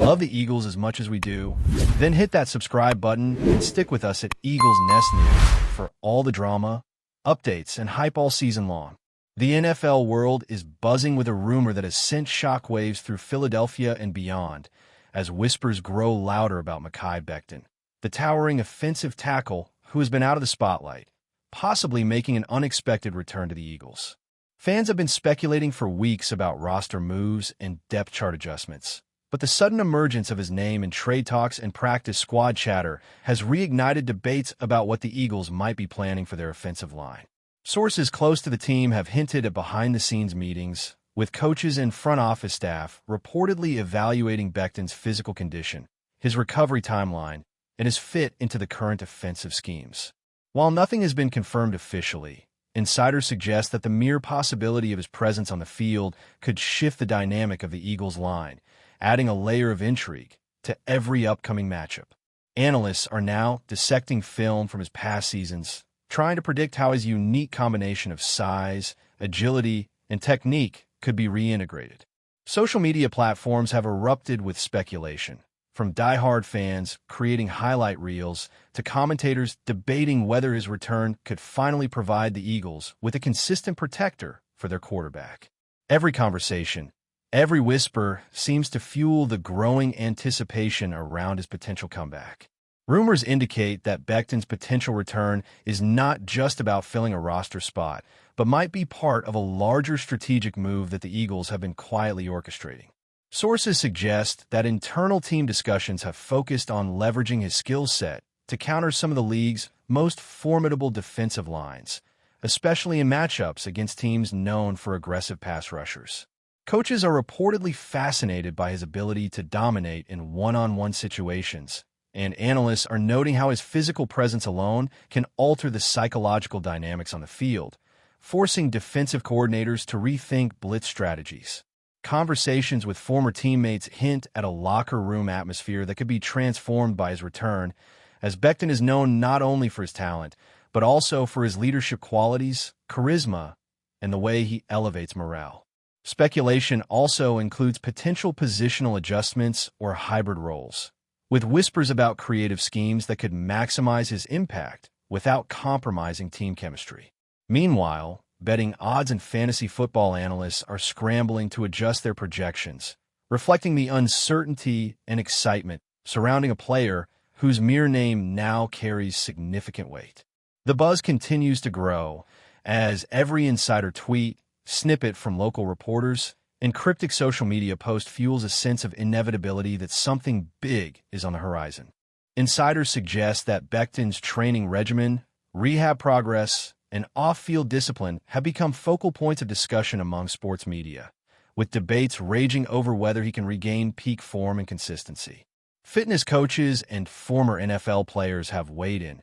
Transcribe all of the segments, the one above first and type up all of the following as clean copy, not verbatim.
Love the Eagles as much as we do? Then hit that subscribe button and stick with us at Eagles Nest News for all the drama, updates, and hype all season long. The NFL world is buzzing with a rumor that has sent shockwaves through Philadelphia and beyond as whispers grow louder about MEKHI BECTON, the towering offensive tackle who has been out of the spotlight, possibly making an unexpected return to the Eagles. Fans have been speculating for weeks about roster moves and depth chart adjustments, but the sudden emergence of his name in trade talks and practice squad chatter has reignited debates about what the Eagles might be planning for their offensive line. Sources close to the team have hinted at behind-the-scenes meetings, with coaches and front office staff reportedly evaluating Becton's physical condition, his recovery timeline, and his fit into the current offensive schemes. While nothing has been confirmed officially, insiders suggest that the mere possibility of his presence on the field could shift the dynamic of the Eagles' line, adding a layer of intrigue to every upcoming matchup. Analysts are now dissecting film from his past seasons, trying to predict how his unique combination of size, agility, and technique could be reintegrated. Social media platforms have erupted with speculation, from die-hard fans creating highlight reels to commentators debating whether his return could finally provide the Eagles with a consistent protector for their quarterback. Every conversation, every whisper seems to fuel the growing anticipation around his potential comeback. Rumors indicate that Becton's potential return is not just about filling a roster spot, but might be part of a larger strategic move that the Eagles have been quietly orchestrating. Sources suggest that internal team discussions have focused on leveraging his skill set to counter some of the league's most formidable defensive lines, especially in matchups against teams known for aggressive pass rushers. Coaches are reportedly fascinated by his ability to dominate in one-on-one situations, and analysts are noting how his physical presence alone can alter the psychological dynamics on the field, forcing defensive coordinators to rethink blitz strategies. Conversations with former teammates hint at a locker room atmosphere that could be transformed by his return, as Becton is known not only for his talent, but also for his leadership qualities, charisma, and the way he elevates morale. Speculation also includes potential positional adjustments or hybrid roles, with whispers about creative schemes that could maximize his impact without compromising team chemistry. Meanwhile, betting odds and fantasy football analysts are scrambling to adjust their projections, reflecting the uncertainty and excitement surrounding a player whose mere name now carries significant weight. The buzz continues to grow as every insider tweet, snippet from local reporters, and cryptic social media post fuels a sense of inevitability that something big is on the horizon. Insiders suggest that Becton's training regimen, rehab progress, and off-field discipline have become focal points of discussion among sports media, with debates raging over whether he can regain peak form and consistency. Fitness coaches and former NFL players have weighed in,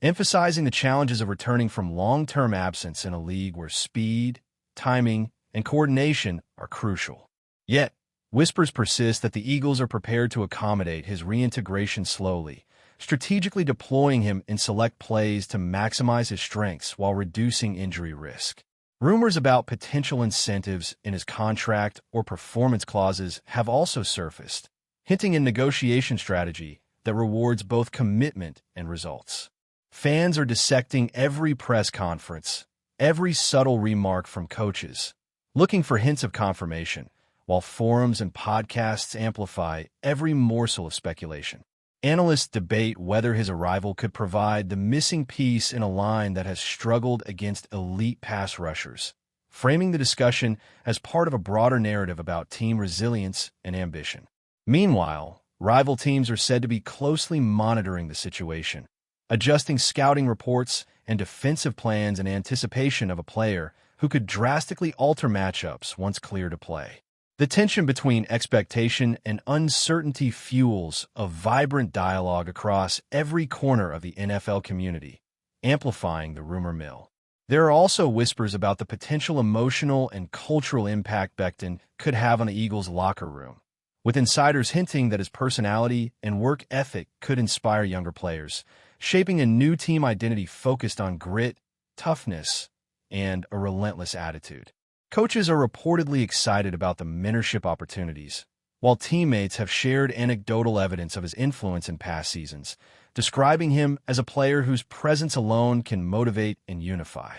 emphasizing the challenges of returning from long-term absence in a league where speed, timing, and coordination are crucial. Yet, whispers persist that the Eagles are prepared to accommodate his reintegration slowly, strategically deploying him in select plays to maximize his strengths while reducing injury risk. Rumors about potential incentives in his contract or performance clauses have also surfaced, hinting at a negotiation strategy that rewards both commitment and results. Fans are dissecting every press conference, every subtle remark from coaches, looking for hints of confirmation, while forums and podcasts amplify every morsel of speculation. Analysts debate whether his arrival could provide the missing piece in a line that has struggled against elite pass rushers, framing the discussion as part of a broader narrative about team resilience and ambition. Meanwhile, rival teams are said to be closely monitoring the situation, adjusting scouting reports and defensive plans in anticipation of a player who could drastically alter matchups once clear to play. The tension between expectation and uncertainty fuels a vibrant dialogue across every corner of the NFL community, amplifying the rumor mill. There are also whispers about the potential emotional and cultural impact Becton could have on the Eagles' locker room, with insiders hinting that his personality and work ethic could inspire younger players, shaping a new team identity focused on grit, toughness, and a relentless attitude. Coaches are reportedly excited about the mentorship opportunities, while teammates have shared anecdotal evidence of his influence in past seasons, describing him as a player whose presence alone can motivate and unify.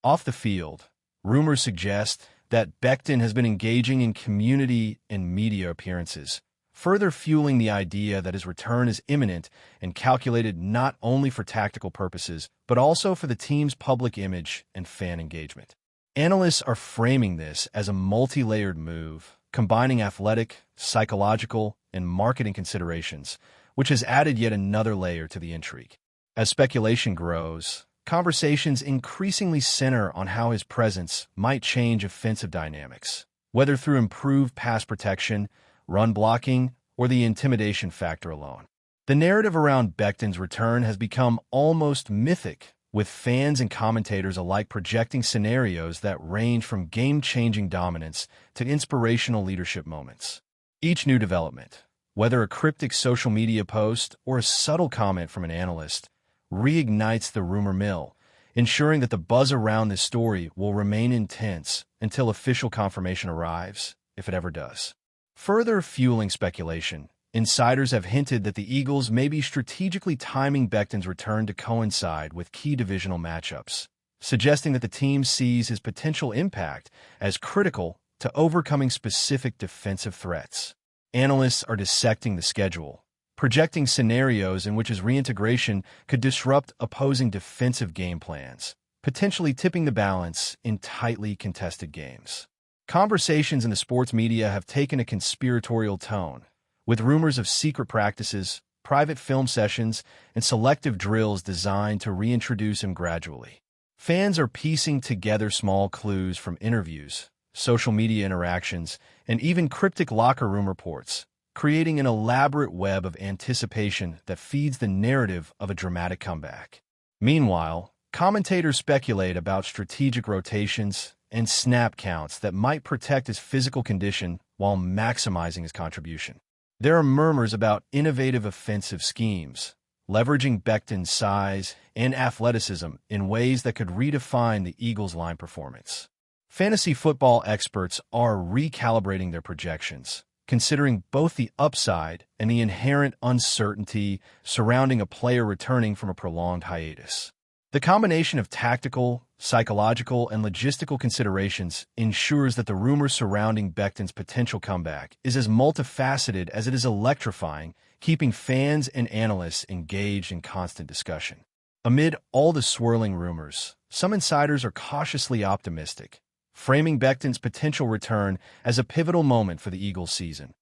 Off the field, rumors suggest that BECTON has been engaging in community and media appearances, further fueling the idea that his return is imminent and calculated not only for tactical purposes, but also for the team's public image and fan engagement. Analysts are framing this as a multi-layered move, combining athletic, psychological, and marketing considerations, which has added yet another layer to the intrigue. As speculation grows, conversations increasingly center on how his presence might change offensive dynamics, whether through improved pass protection, run blocking, or the intimidation factor alone. The narrative around BECTON's return has become almost mythic, with fans and commentators alike projecting scenarios that range from game-changing dominance to inspirational leadership moments. Each new development, whether a cryptic social media post or a subtle comment from an analyst, reignites the rumor mill, ensuring that the buzz around this story will remain intense until official confirmation arrives, if it ever does. Further fueling speculation, insiders have hinted that the Eagles may be strategically timing BECTON's return to coincide with key divisional matchups, suggesting that the team sees his potential impact as critical to overcoming specific defensive threats. Analysts are dissecting the schedule, projecting scenarios in which his reintegration could disrupt opposing defensive game plans, potentially tipping the balance in tightly contested games. Conversations in the sports media have taken a conspiratorial tone, with rumors of secret practices, private film sessions, and selective drills designed to reintroduce him gradually. Fans are piecing together small clues from interviews, social media interactions, and even cryptic locker room reports, creating an elaborate web of anticipation that feeds the narrative of a dramatic comeback. Meanwhile, commentators speculate about strategic rotations and snap counts that might protect his physical condition while maximizing his contribution. There are murmurs about innovative offensive schemes, leveraging BECTON's size and athleticism in ways that could redefine the Eagles' line performance. Fantasy football experts are recalibrating their projections, considering both the upside and the inherent uncertainty surrounding a player returning from a prolonged hiatus. The combination of tactical, psychological, and logistical considerations ensures that the rumors surrounding BECTON's potential comeback is as multifaceted as it is electrifying, keeping fans and analysts engaged in constant discussion. Amid all the swirling rumors, some insiders are cautiously optimistic, framing BECTON's potential return as a pivotal moment for the Eagles season,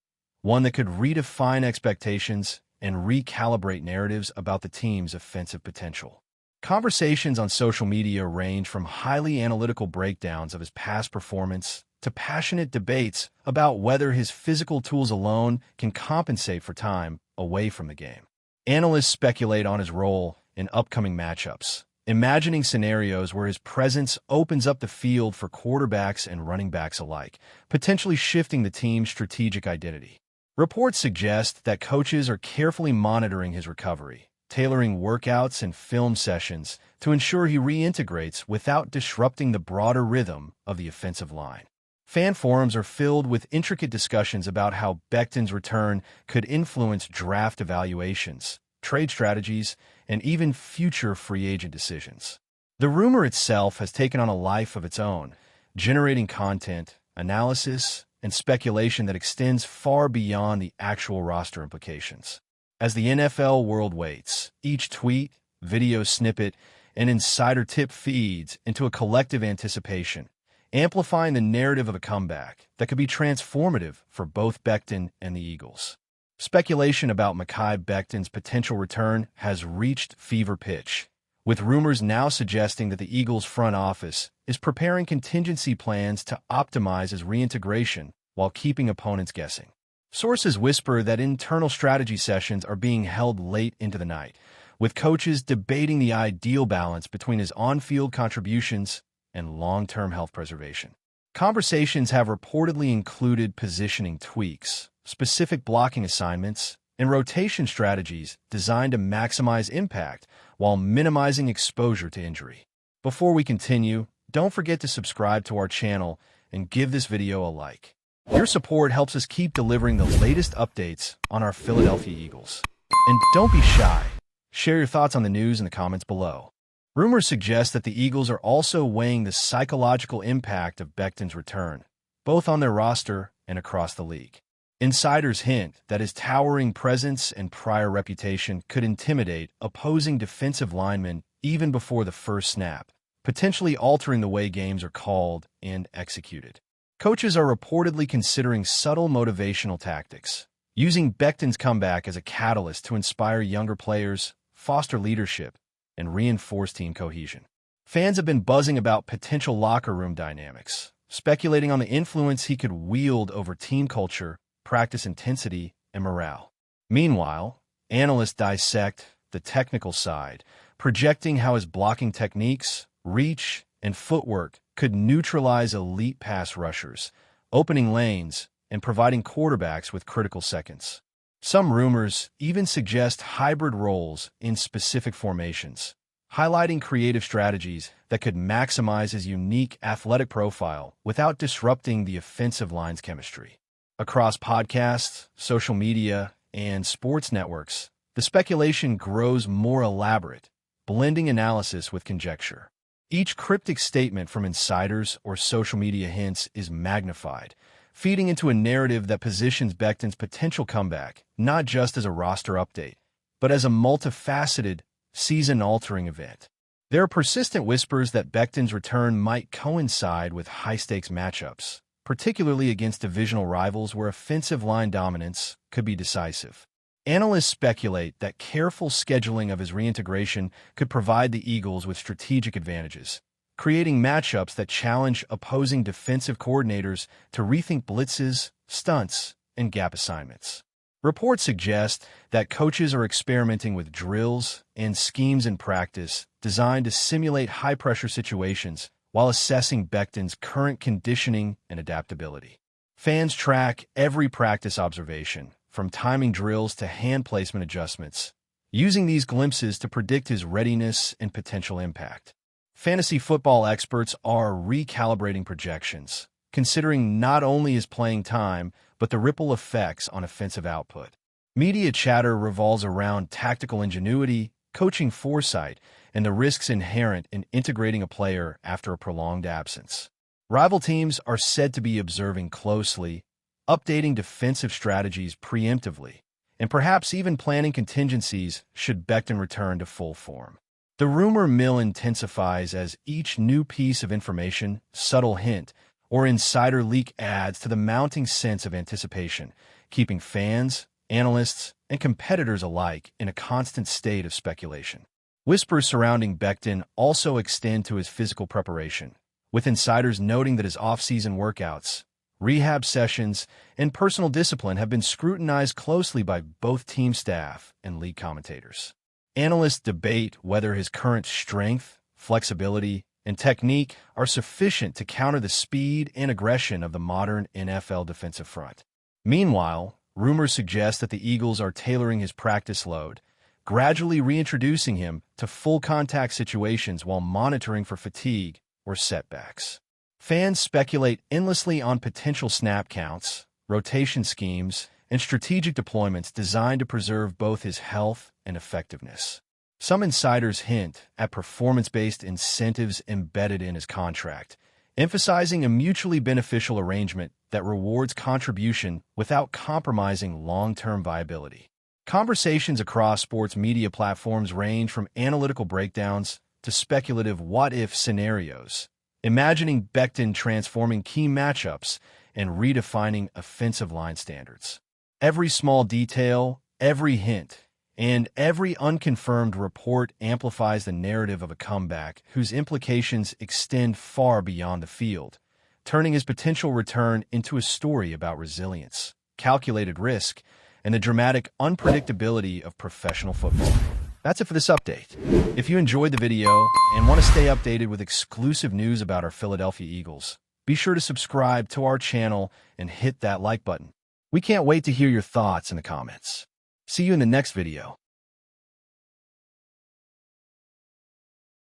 one that could redefine expectations and recalibrate narratives about the team's offensive potential. Conversations on social media range from highly analytical breakdowns of his past performance to passionate debates about whether his physical tools alone can compensate for time away from the game. Analysts speculate on his role in upcoming matchups, imagining scenarios where his presence opens up the field for quarterbacks and running backs alike, potentially shifting the team's strategic identity. Reports suggest that coaches are carefully monitoring his recovery, tailoring workouts and film sessions to ensure he reintegrates without disrupting the broader rhythm of the offensive line. Fan forums are filled with intricate discussions about how BECTON's return could influence draft evaluations, trade strategies, and even future free agent decisions. The rumor itself has taken on a life of its own, generating content, analysis, and speculation that extends far beyond the actual roster implications. As the NFL world waits, each tweet, video snippet, and insider tip feeds into a collective anticipation, amplifying the narrative of a comeback that could be transformative for both BECTON and the Eagles. Speculation about MEKHI BECTON's potential return has reached fever pitch, with rumors now suggesting that the Eagles' front office is preparing contingency plans to optimize his reintegration while keeping opponents guessing. Sources whisper that internal strategy sessions are being held late into the night, with coaches debating the ideal balance between his on-field contributions and long-term health preservation. Conversations have reportedly included positioning tweaks, specific blocking assignments, and rotation strategies designed to maximize impact while minimizing exposure to injury. Before we continue, don't forget to subscribe to our channel and give this video a like. Your support helps us keep delivering the latest updates on our Philadelphia Eagles. And don't be shy. Share your thoughts on the news in the comments below. Rumors suggest that the Eagles are also weighing the psychological impact of BECTON's return, both on their roster and across the league. Insiders hint that his towering presence and prior reputation could intimidate opposing defensive linemen even before the first snap, potentially altering the way games are called and executed. Coaches are reportedly considering subtle motivational tactics, using BECTON's comeback as a catalyst to inspire younger players, foster leadership, and reinforce team cohesion. Fans have been buzzing about potential locker room dynamics, speculating on the influence he could wield over team culture, practice intensity, and morale. Meanwhile, analysts dissect the technical side, projecting how his blocking techniques, reach, and footwork could neutralize elite pass rushers, opening lanes, and providing quarterbacks with critical seconds. Some rumors even suggest hybrid roles in specific formations, highlighting creative strategies that could maximize his unique athletic profile without disrupting the offensive line's chemistry. Across podcasts, social media, and sports networks, the speculation grows more elaborate, blending analysis with conjecture. Each cryptic statement from insiders or social media hints is magnified, feeding into a narrative that positions BECTON's potential comeback not just as a roster update, but as a multifaceted, season-altering event. There are persistent whispers that BECTON's return might coincide with high-stakes matchups, particularly against divisional rivals where offensive line dominance could be decisive. Analysts speculate that careful scheduling of his reintegration could provide the Eagles with strategic advantages, creating matchups that challenge opposing defensive coordinators to rethink blitzes, stunts, and gap assignments. Reports suggest that coaches are experimenting with drills and schemes in practice designed to simulate high-pressure situations while assessing BECTON's current conditioning and adaptability. Fans track every practice observation, from timing drills to hand placement adjustments, using these glimpses to predict his readiness and potential impact. Fantasy football experts are recalibrating projections, considering not only his playing time, but the ripple effects on offensive output. Media chatter revolves around tactical ingenuity, coaching foresight, and the risks inherent in integrating a player after a prolonged absence. Rival teams are said to be observing closely, updating defensive strategies preemptively, and perhaps even planning contingencies should BECTON return to full form. The rumor mill intensifies as each new piece of information, subtle hint, or insider leak adds to the mounting sense of anticipation, keeping fans, analysts, and competitors alike in a constant state of speculation. Whispers surrounding BECTON also extend to his physical preparation, with insiders noting that his off-season workouts, rehab sessions, and personal discipline have been scrutinized closely by both team staff and league commentators. Analysts debate whether his current strength, flexibility, and technique are sufficient to counter the speed and aggression of the modern NFL defensive front. Meanwhile, rumors suggest that the Eagles are tailoring his practice load, gradually reintroducing him to full-contact situations while monitoring for fatigue or setbacks. Fans speculate endlessly on potential snap counts, rotation schemes, and strategic deployments designed to preserve both his health and effectiveness. Some insiders hint at performance-based incentives embedded in his contract, emphasizing a mutually beneficial arrangement that rewards contribution without compromising long-term viability. Conversations across sports media platforms range from analytical breakdowns to speculative what-if scenarios, imagining BECTON transforming key matchups and redefining offensive line standards. Every small detail, every hint, and every unconfirmed report amplifies the narrative of a comeback whose implications extend far beyond the field, turning his potential return into a story about resilience, calculated risk, and the dramatic unpredictability of professional football. That's it for this update. If you enjoyed the video and want to stay updated with exclusive news about our Philadelphia Eagles, be sure to subscribe to our channel and hit that like button. We can't wait to hear your thoughts in the comments. See you in the next video.